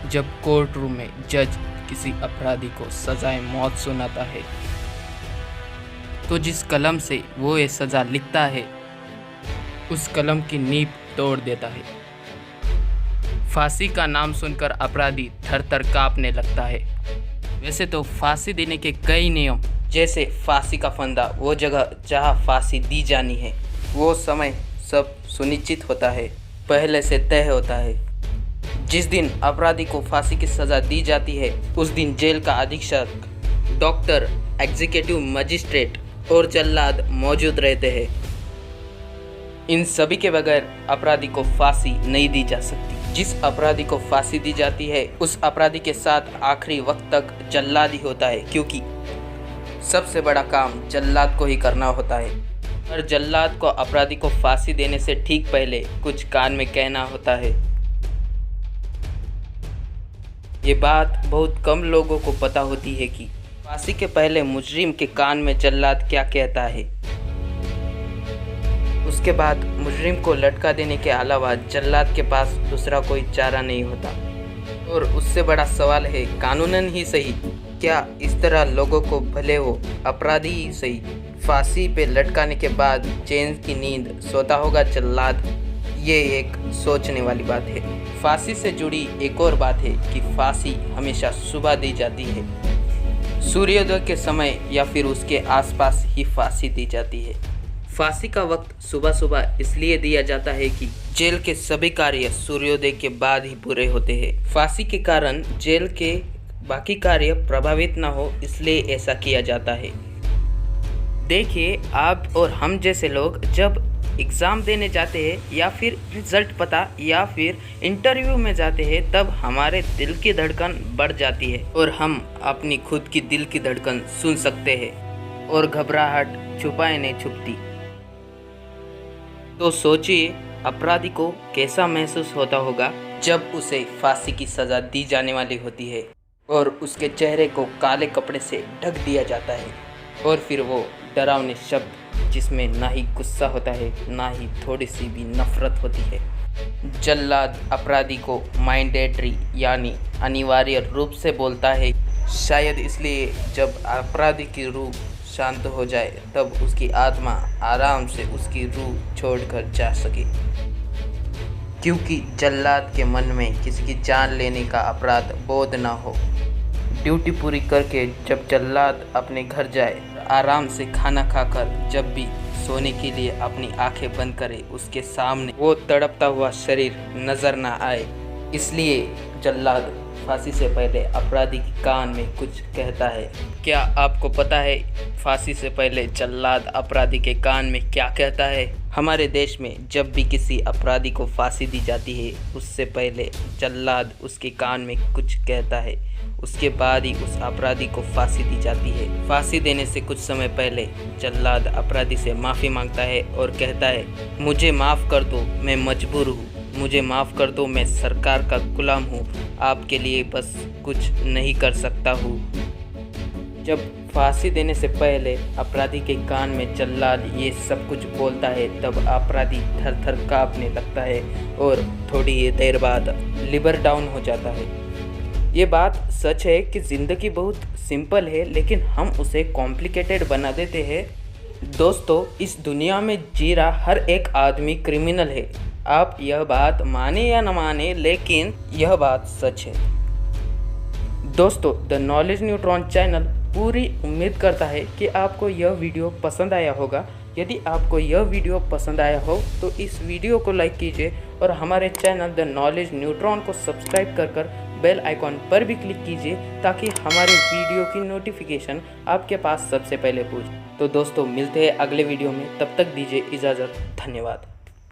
जब court room में जज किसी अपराधी को सजाए मौत सुनाता है तो जिस कलम से वो ये सज़ा लिखता है उस कलम की नींव तोड़ देता है। फांसी का नाम सुनकर अपराधी थर-थर कांपने लगता है। वैसे तो फांसी देने के कई नियम, जैसे फांसी का फंदा वो जगह जहां फांसी दी जानी है, वो समय सब सुनिश्चित होता है, पहले से तय होता है। जिस दिन अपराधी को फांसी की सज़ा दी जाती है उस दिन जेल का अधीक्षक, डॉक्टर, एग्जीक्यूटिव मजिस्ट्रेट और जल्लाद मौजूद रहते हैं। इन सभी के बगैर अपराधी को फांसी नहीं दी जा सकती। जिस अपराधी को फांसी दी जाती है उस अपराधी के साथ आखिरी वक्त तक जल्लाद ही होता है, क्योंकि सबसे बड़ा काम जल्लाद को ही करना होता है। और जल्लाद को अपराधी को फांसी देने से ठीक पहले कुछ कान में कहना होता है। ये बात बहुत कम लोगों को पता होती है कि फांसी के पहले मुजरिम के कान में जल्लाद क्या कहता है। उसके बाद मुजरिम को लटका देने के अलावा जल्लाद के पास दूसरा कोई चारा नहीं होता। और उससे बड़ा सवाल है, कानूनन ही सही, क्या इस तरह लोगों को भले वो अपराधी ही सही फांसी पे लटकाने के बाद चैन की नींद सोता होगा जल्लाद? ये एक सोचने वाली बात है। फांसी से जुड़ी एक और बात है कि फांसी हमेशा सुबह दी जाती है। सूर्योदय के समय या फिर उसके आसपास ही फांसी दी जाती है। फांसी का वक्त सुबह सुबह इसलिए दिया जाता है कि जेल के सभी कार्य सूर्योदय के बाद ही पूरे होते हैं। फांसी के कारण जेल के बाकी कार्य प्रभावित न हो, इसलिए ऐसा किया जाता है। देखिए, आप और हम जैसे लोग जब एग्ज़ाम देने जाते हैं या फिर रिज़ल्ट पता या फिर इंटरव्यू में जाते हैं, तब हमारे दिल की धड़कन बढ़ जाती है और हम अपनी खुद की दिल की धड़कन सुन सकते हैं और घबराहट छुपाए नहीं छुपती। तो सोचिए, अपराधी को कैसा महसूस होता होगा जब उसे फांसी की सज़ा दी जाने वाली होती है और उसके चेहरे को काले कपड़े से ढक दिया जाता है और फिर वो डरावने शब्द जिसमें ना ही गुस्सा होता है ना ही थोड़ी सी भी नफरत होती है। जल्लाद अपराधी को मैंडेटरी यानी अनिवार्य रूप से बोलता है, शायद इसलिए जब अपराधी की रूह शांत हो जाए तब उसकी आत्मा आराम से उसकी रूह छोड़कर जा सके, क्योंकि जल्लाद के मन में किसी की जान लेने का अपराध बोध ना हो। ड्यूटी पूरी करके जब जल्लाद अपने घर जाए, आराम से खाना खाकर जब भी सोने के लिए अपनी आंखें बंद करे, उसके सामने वो तड़पता हुआ शरीर नजर ना आए। इसलिए जल्लाद फांसी से पहले अपराधी के कान में कुछ कहता है। क्या आपको पता है फांसी से पहले जल्लाद अपराधी के कान में क्या कहता है? हमारे देश में जब भी किसी अपराधी को फांसी दी जाती है उससे पहले जल्लाद उसके कान में कुछ कहता है, उसके बाद ही उस अपराधी को फांसी दी जाती है। फांसी देने से कुछ समय पहले जल्लाद अपराधी से माफ़ी मांगता है और कहता है, मुझे माफ़ कर दो, मैं मजबूर हूँ, मुझे माफ़ कर दो, मैं सरकार का गुलाम हूँ, आपके लिए बस कुछ नहीं कर सकता हूँ। जब फांसी देने से पहले अपराधी के कान में जल्लाद ये सब कुछ बोलता है तब अपराधी थर थर कांपने लगता है और थोड़ी ही देर बाद लिवर डाउन हो जाता है। ये बात सच है कि ज़िंदगी बहुत सिंपल है, लेकिन हम उसे कॉम्प्लिकेटेड बना देते हैं। दोस्तों, इस दुनिया में जी रहा हर एक आदमी क्रिमिनल है। आप यह बात माने या न माने, लेकिन यह बात सच है। दोस्तों, द नॉलेज न्यूट्रॉन चैनल पूरी उम्मीद करता है कि आपको यह वीडियो पसंद आया होगा। यदि आपको यह वीडियो पसंद आया हो तो इस वीडियो को लाइक कीजिए और हमारे चैनल द नॉलेज न्यूट्रॉन को सब्सक्राइब कर बेल आइकॉन पर भी क्लिक कीजिए ताकि हमारे वीडियो की नोटिफिकेशन आपके पास सबसे पहले पहुंचे। तो दोस्तों, मिलते हैं अगले वीडियो में, तब तक दीजिए इजाज़त। धन्यवाद।